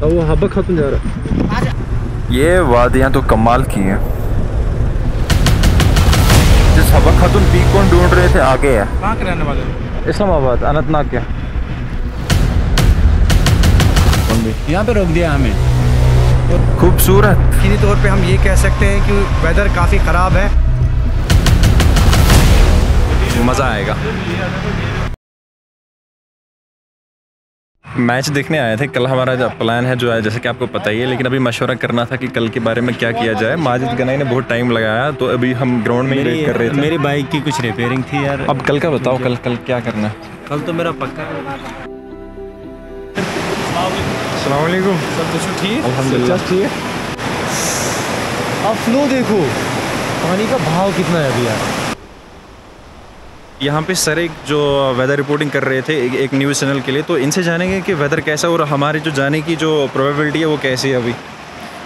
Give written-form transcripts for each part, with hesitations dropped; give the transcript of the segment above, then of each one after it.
वो हब्बा खत्म जा रहा है। ये वादियाँ तो कमाल की हैं। जिस हब्बा खातून पीक को ढूंढ रहे थे आगे है। कहाँ के रहने वाले हो? इस्लामाबाद, अनंतनाग के। यहाँ पे रोक दिया हमें। खूबसूरत। यकीनी तौर पे हम ये कह सकते हैं कि वेदर काफ़ी ख़राब है। मज़ा आएगा। मैच देखने आए थे। कल हमारा जो प्लान है जो है जैसे कि आपको पता ही है, लेकिन अभी मशवरा करना था कि कल के बारे में क्या किया जाए। माजिद गनाई ने बहुत टाइम लगाया, तो अभी हम ग्राउंड में ही वेट कर रहे थे। मेरी बाइक की कुछ रिपेयरिंग थी यार। अब कल का बताओ, कल क्या करना है? कल तो मेरा पक्का है। अस्सलाम वालेकुम। सब कुछ ठीक? अल्हम्दुलिल्लाह ठीक है। अब फ्लो देखो, पानी का बहाव कितना है अभी यार। यहाँ पे सर एक जो वेदर रिपोर्टिंग कर रहे थे एक न्यूज़ चैनल के लिए, तो इनसे जानेंगे कि वेदर कैसा और हमारे जो जाने की जो प्रोबेबिलिटी है वो कैसी है अभी।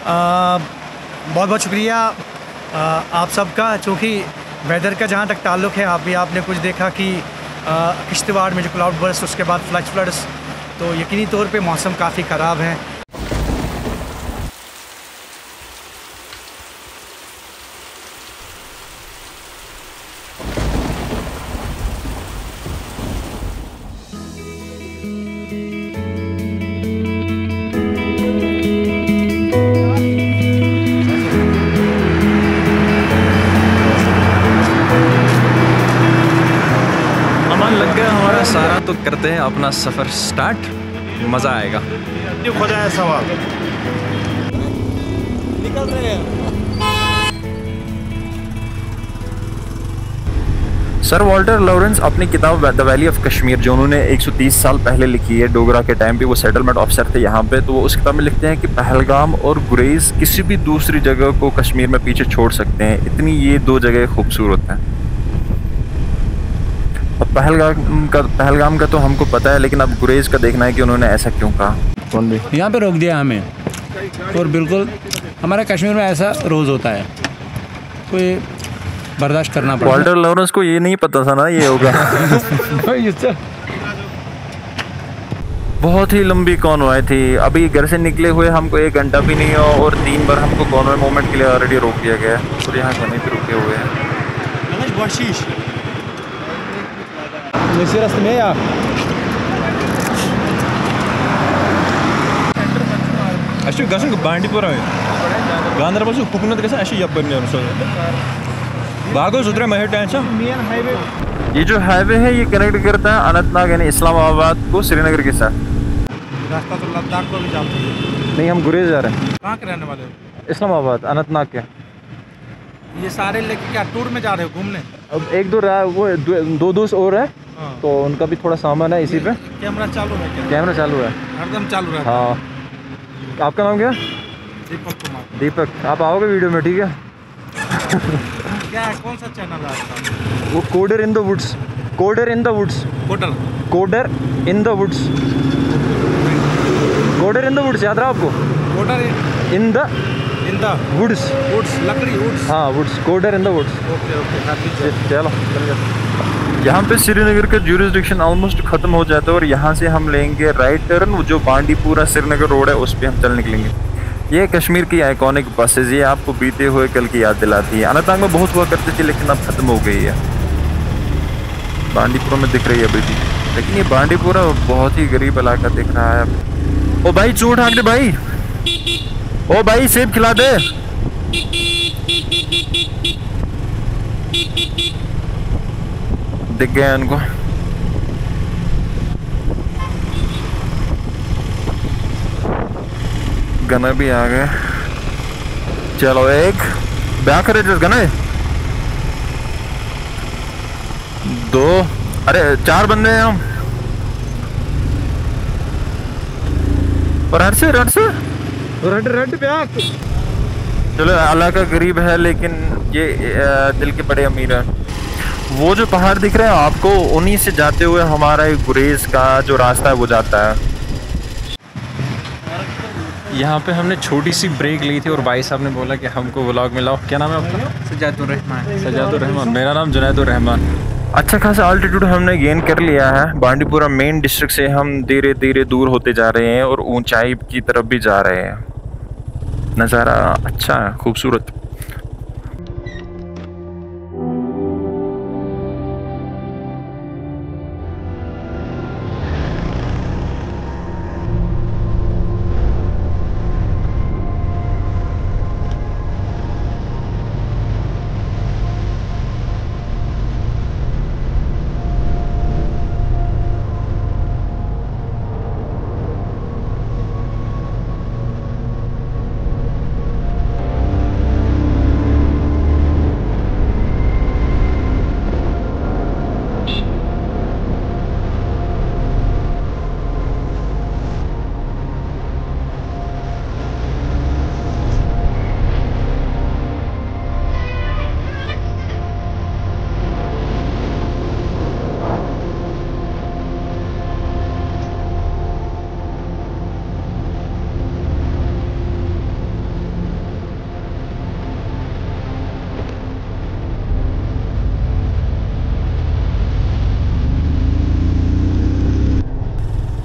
बहुत बहुत शुक्रिया आप सबका। चूँकि वेदर का जहाँ तक ताल्लुक़ है, आपने कुछ देखा कि किश्तवाड़ में जो क्लाउड बर्स्ट, उसके बाद फ्लैश फ्लड्स, तो यकीनी तौर पे मौसम काफ़ी ख़राब है। लग गया हमारा सारा, तो करते हैं अपना सफ़र स्टार्ट। मज़ा आएगा। खुदा है सवाल निकल रहे हैं। सर वॉल्टर लॉरेंस अपनी किताब द वैली ऑफ कश्मीर जो उन्होंने 130 साल पहले लिखी है, डोगरा के टाइम पे वो सेटलमेंट ऑफिसर थे यहाँ पे, तो वो उस किताब में लिखते हैं कि पहलगाम और गुरेज किसी भी दूसरी जगह को कश्मीर में पीछे छोड़ सकते हैं, इतनी ये दो जगह खूबसूरत हैं। और पहलगाम का तो हमको पता है, लेकिन अब गुरेज का देखना है कि उन्होंने ऐसा क्यों कहा। कौन भी यहाँ पे रोक दिया हमें, और बिल्कुल हमारे कश्मीर में ऐसा रोज़ होता है, कोई बर्दाश्त करना पड़ता है। वॉल्टर लॉरेंस को ये नहीं पता था ना ये होगा। बहुत ही लंबी कॉन्वॉय थी। अभी घर से निकले हुए हमको 1 घंटा भी नहीं हो, और 3 बार हमको कॉन्वॉय मूवमेंट के लिए ऑलरेडी रोक दिया गया है, और यहाँ कहीं पे रुके हुए हैं। रास्ते में या बांडीपुरा गांधरबल से कुकनत भागो सुधरे महे टेंशन। ये जो हाईवे है ये कनेक्ट करता है अनंतनाग यानी इस्लामाबाद को श्रीनगर के साथ। रास्ता तो लद्दाख को भी जाता है। नहीं, हम गुरेज जा रहे हैं। कहाँ के रहने वाले हो? इस्लामाबाद, अनंतनाग के। ये सारे लेके क्या टूर में जा रहे हो घूमने? अब 1-2 वो 2 दोस्त और है, तो उनका भी थोड़ा सामान है इसी पे। कैमरा चालू है क्या? कैमरा चालू है, हरदम चालू है। हाँ। आपका नाम क्या? दीपक कुमार। दीपक, आप आओगे वीडियो में, ठीक है? क्या है, कौन सा चैनल है आपका? वो coder in the woods. Coder in the woods. Coder in the woods. Coder in the woods याद रहा आपको? Coder in the woods. लकड़ी वुड्स। हाँ woods, coder in the woods. Okay. चलो यहाँ पे श्रीनगर का ज्यूरिसडिक्शन ऑलमोस्ट खत्म हो जाता है, और यहाँ से हम लेंगे राइट टर्न, जो बांडीपुरा श्रीनगर रोड है उस पर हम चल निकलेंगे। ये कश्मीर की आइकॉनिक बसेज, ये आपको बीते हुए कल की याद दिलाती है। अनंतनाग में बहुत हुआ करती थी, लेकिन अब खत्म हो गई है। बांडीपुरा में दिख रही है अभी भी, लेकिन ये बांडीपुरा बहुत ही गरीब इलाका दिख रहा है अब। ओ भाई चूट हाँक दे भाई, ओ भाई सेब खिला दे। दिख गया उनको। गना भी आ गए। चलो एक ब्याह करे गना 2, अरे 4 बंदे हैं हम। और रट ब्याह। चलो अल्लाह का गरीब है, लेकिन ये दिल के बड़े अमीर हैं। वो जो पहाड़ दिख रहे हैं आपको, उन्हीं से जाते हुए हमारा एक गुरेज का जो रास्ता है वो जाता है। यहाँ पे हमने छोटी सी ब्रेक ली थी, और भाई साहब ने बोला कि हमको व्लॉग में लाओ। क्या नाम है आपका? सजादुर रहमान। सजादुर रहमान। मेरा नाम जुनैदुर रहमान। अच्छा खासा अल्टीट्यूड हमने गेन कर लिया है। बांडीपुरा मेन डिस्ट्रिक्ट से हम धीरे धीरे दूर होते जा रहे हैं और ऊंचाई की तरफ भी जा रहे हैं। नज़ारा अच्छा है, खूबसूरत।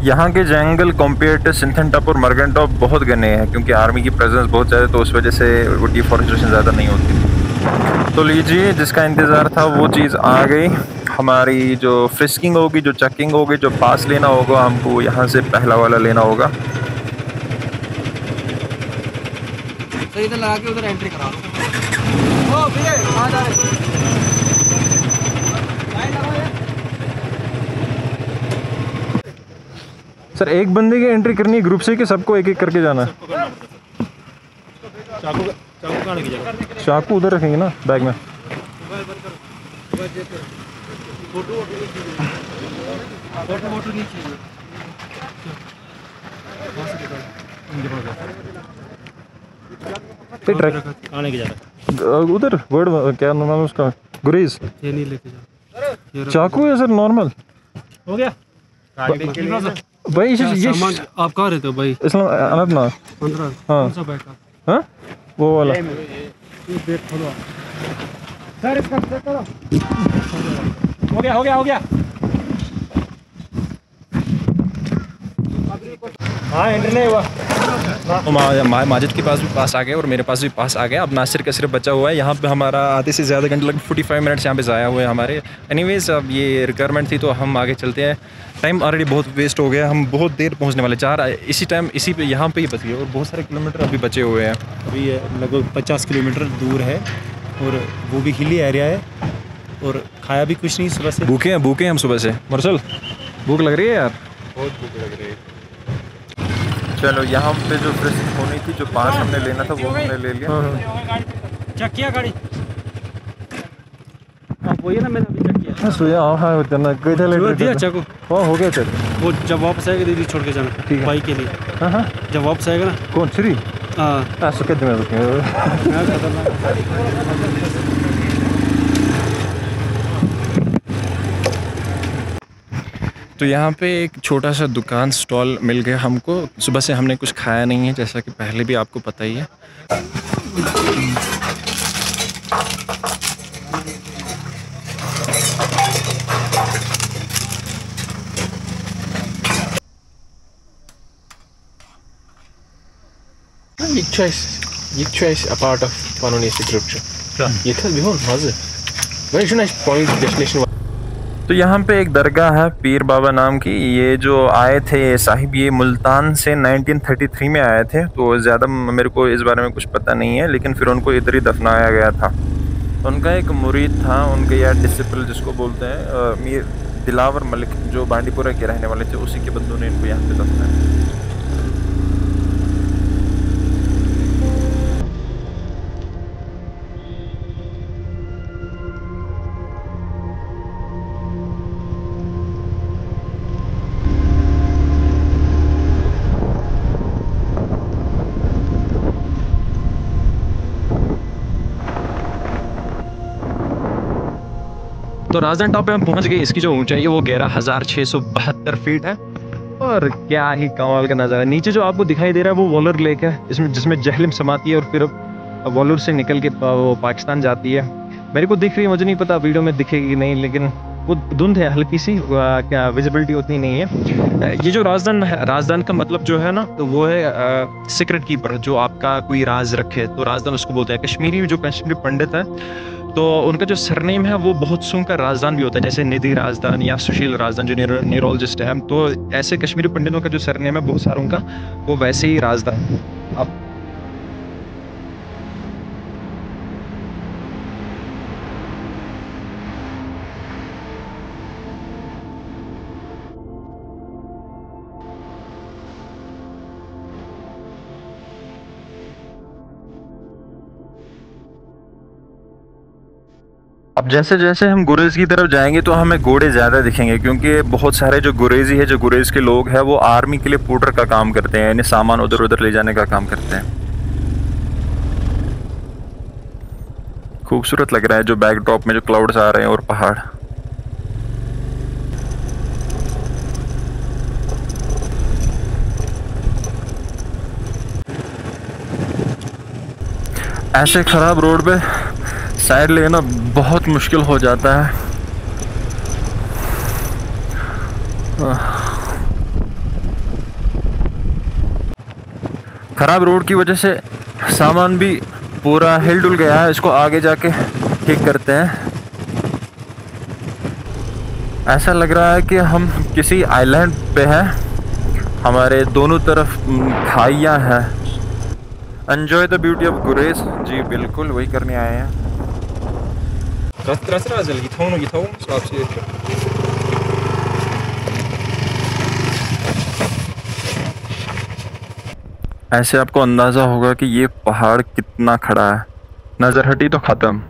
यहाँ के जंगल कंपेयर टू सिंथन टॉप और मर्गन टॉप बहुत घने हैं, क्योंकि आर्मी की प्रेजेंस बहुत ज़्यादा, तो उस वजह से वो डिफॉरेस्टेशन ज़्यादा नहीं होती। तो लीजिए, जिसका इंतज़ार था वो चीज़ आ गई। हमारी जो फ्रिस्किंग होगी, जो चेकिंग होगी, जो पास लेना होगा, हमको यहाँ से पहला वाला लेना होगा। तो इधर लगा के उधर एंट्री करा लो। ओ भैया आ जा रहे। सर, एक बंदे की एंट्री करनी है ग्रुप से कि सबको एक एक करके जाना है? चाकू कहाँ लेके जाएगा? चाकू उधर रखेंगे ना बैग में। कहाँ लेके जा रहा है? उधर वर्ड क्या नाम है उसका? गुरेज। ये नहीं लेके जा। चाकू है सर, नॉर्मल हो गया भाई। ये सामान आप कहाँ रहते हो भाई? इस्लाम अनंतनाग। 15। हाँ। कौन सा बैग का? हाँ, वो वाला। ये बैग खोलो सर, इसका चेक करो। हो गया। हाँ, एंट्री नहीं हुआ। माजिद के पास आ गए और मेरे पास भी पास आ गया। अब नासिर का सिर्फ बचा हुआ है। यहाँ पे हमारा आधे से ज़्यादा घंटे लग 45 मिनट्स यहाँ पे ज़ाया हुए हैं हमारे। एनीवेज, अब ये रिक्वायरमेंट थी तो हम आगे चलते हैं। टाइम ऑलरेडी बहुत वेस्ट हो गया, हम बहुत देर पहुँचने वाले। इसी पे यहाँ पे ही बच गए और बहुत सारे किलोमीटर अभी बचे हुए हैं। अभी लगभग 50 किलोमीटर दूर है और वो भी हिली एरिया है और खाया भी कुछ नहीं सुबह से। भूखे हैं हम सुबह से। मरसल, भूख लग रही है यार? बहुत भूख लग रही है। चलो, यहाँ पे जो फ्रिस्किंग होनी थी, जो पास हमने लेना था वो हमने ले लिया। चेक किया गाड़ी? आप वही ना, मैंने अभी चेक किया। सोया हाँ दिया चाकू। हाँ, हो गया सर। वो जब वापस आएगा दीदी छोड़ के जाना। ठीक है। बाइक के लिए। हाँ, जब वापस आएगा ना। कौन श्री? हाँ। तो यहाँ पे एक छोटा सा दुकान स्टॉल मिल गया हमको। सुबह से हमने कुछ खाया नहीं है, जैसा कि पहले भी आपको पता ही है। Yikçu is a part of Panonese scripture. Yeter bir hol hazır. Ben şuna point destination. तो यहाँ पे एक दरगाह है पीर बाबा नाम की। ये जो आए थे साहिब, ये मुल्तान से 1933 में आए थे, तो ज़्यादा मेरे को इस बारे में कुछ पता नहीं है, लेकिन फिर उनको इधर ही दफनाया गया था। तो उनका एक मुरीद था, उनके या डिसिपल जिसको बोलते हैं, मीर दिलावर मलिक, जो बांडीपुरा के रहने वाले थे, उसी के बंदों ने इनको यहाँ पे दफनाया। तो राजधान टॉप पे हम पहुंच गए। इसकी जो ऊंचाई है वो 11,672 फीट है और क्या ही कमाल का नज़ारा। नीचे जो आपको दिखाई दे रहा है वो वॉलर लेक है, जिसमें जहलम समाती है और फिर वॉलर से निकल के वो पाकिस्तान जाती है। मेरे को दिख रही है, मुझे नहीं पता वीडियो में दिखेगी नहीं, लेकिन वो धुंध है हल्की सी, क्या विजिबिलिटी उतनी नहीं है। ये जो राजदान है, राजदान का मतलब जो है ना, तो वो है सीक्रेट कीपर, जो आपका कोई राज रखे, तो राजदान उसको बोलते हैं। कश्मीरी जो कश्मीरी पंडित है, तो उनका जो सरनेम है वो बहुत सू का राजदान भी होता है, जैसे निधि राजदान या सुशील राजदान जो न्यूरोलॉजिस्ट है। तो ऐसे कश्मीरी पंडितों का जो सरनेम है बहुत सारों का, वो वैसे ही राजदान। अब अब जैसे जैसे हम गुरेज की तरफ जाएंगे तो हमें घोड़े ज़्यादा दिखेंगे, क्योंकि बहुत सारे जो गुरेजी है, जो गुरेज के लोग हैं, वो आर्मी के लिए पुटर का काम करते हैं, यानी सामान उधर उधर ले जाने का काम करते हैं। खूबसूरत लग रहा है जो बैकड्रॉप में जो क्लाउड्स आ रहे हैं और पहाड़। ऐसे खराब रोड पे साइड लेना बहुत मुश्किल हो जाता है। खराब रोड की वजह से सामान भी पूरा हिल डुल गया है, इसको आगे जाके ठीक करते हैं। ऐसा लग रहा है कि हम किसी आइलैंड पे हैं, हमारे दोनों तरफ खाइयाँ हैं। एंजॉय द ब्यूटी ऑफ गुरेज। जी बिल्कुल वही करने आए हैं। ऐसे आपको अंदाजा होगा कि ये पहाड़ कितना खड़ा है, नजर हटी तो खत्म।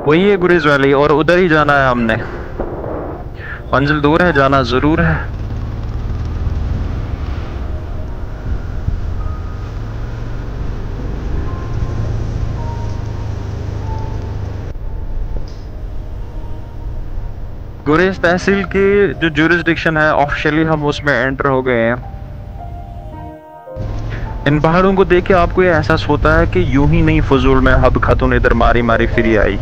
वही है गुरेज वैली और उधर ही जाना है हमने। मंजिल दूर है, जाना जरूर है। गुरेज तहसील की जो ज्यूरिसडिक्शन है ऑफिशियली हम उसमें एंटर हो गए हैं। इन पहाड़ों को देख के आपको ये एहसास होता है कि यूं ही नहीं फजूल में हब खातून इधर मारी मारी फिरी आई।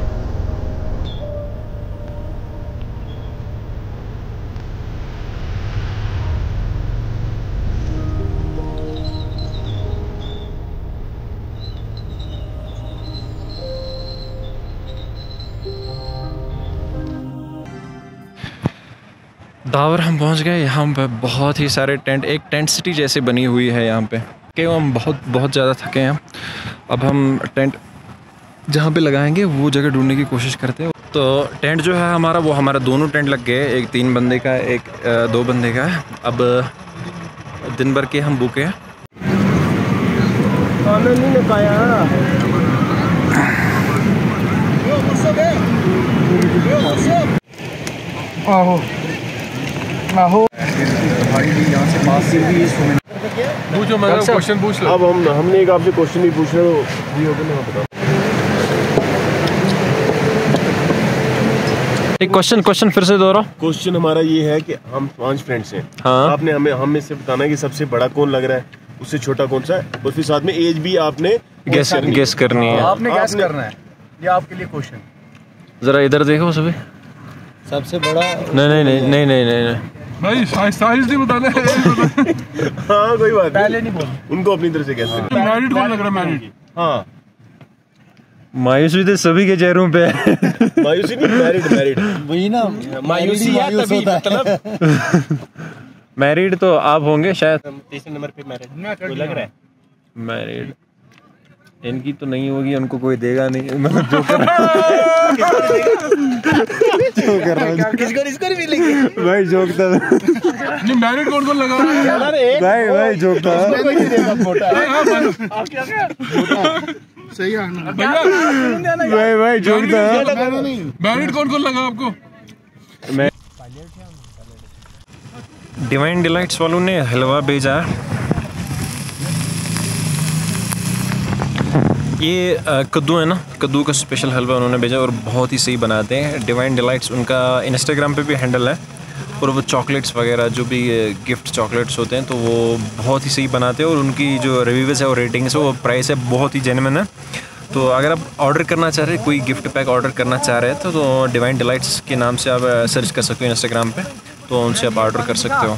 दावर हम पहुंच गए। यहाँ पे बहुत ही सारे टेंट, एक टेंट सिटी जैसे बनी हुई है यहाँ पे, कि हम बहुत ज़्यादा थके हैं। अब हम टेंट जहाँ पे लगाएंगे वो जगह ढूंढने की कोशिश करते हैं। तो टेंट जो है हमारा, वो हमारा दोनों टेंट लग गए, एक 3 बंदे का, एक 2 बंदे का है। अब दिन भर के हम बुक हैं। पूछो, मैं क्वेश्चन पूछ लो। अब हमने एक आपसे क्वेश्चन नहीं पूछ रहे, तो जी ओके ना बताओ। एक क्वेश्चन फिर से दोहराओ। क्वेश्चन हमारा ये है कि हम 5 फ्रेंड्स हैं। हाँ। आपने हमें से बताना है कि सबसे बड़ा कौन लग रहा है, उससे छोटा कौन सा है, और फिर साथ में एज भी आपने गेस करनी है। आपने गैस करना है, ये आपके लिए क्वेश्चन। जरा इधर देखो सभी। सबसे बड़ा नहीं भाई साइज नहीं बताना है। हाँ कोई बात पहले नहीं बोल, उनको अपनी तरफ से कैसे मैरिड कौन लग रहा है? मैरिड। हाँ मायूसी तो सभी के चेहरों पे है। मायूसी नहीं, मैरिड वही ना, मायूसी मतलब मैरिड तो आप होंगे शायद। 3 नंबर पे मैरिड कोई लग रहा है। मैरिड इनकी तो नहीं होगी, उनको कोई देगा नहीं। मतलब जो कर किसको नहीं मिलेगी भाई जोक था। नहीं मैरिड कौन लगा रहा है? भाई जोक था। सही है ना भाई जोक था। मैरिड कौन लगा आपको? डिवाइन डिलाइट्स वालों ने हलवा भेजा। ये कद्दू है ना, कद्दू का स्पेशल हलवा उन्होंने भेजा और बहुत ही सही बनाते हैं। डिवाइन डिलाइट्स उनका इंस्टाग्राम पे भी हैंडल है, और वो चॉकलेट्स वगैरह जो भी गिफ्ट चॉकलेट्स होते हैं तो वो बहुत ही सही बनाते हैं, और उनकी जो रिव्यूज़ है और रेटिंग्स है वो प्राइस है बहुत ही जेन्युइन है। तो अगर आप ऑर्डर करना चाह रहे हैं, कोई गिफ्ट पैक ऑर्डर करना चाह रहे हैं तो डिवाइन डिलाइट्स के नाम से आप सर्च कर सकते हो इंस्टाग्राम पे, तो उनसे आप ऑर्डर कर सकते हो।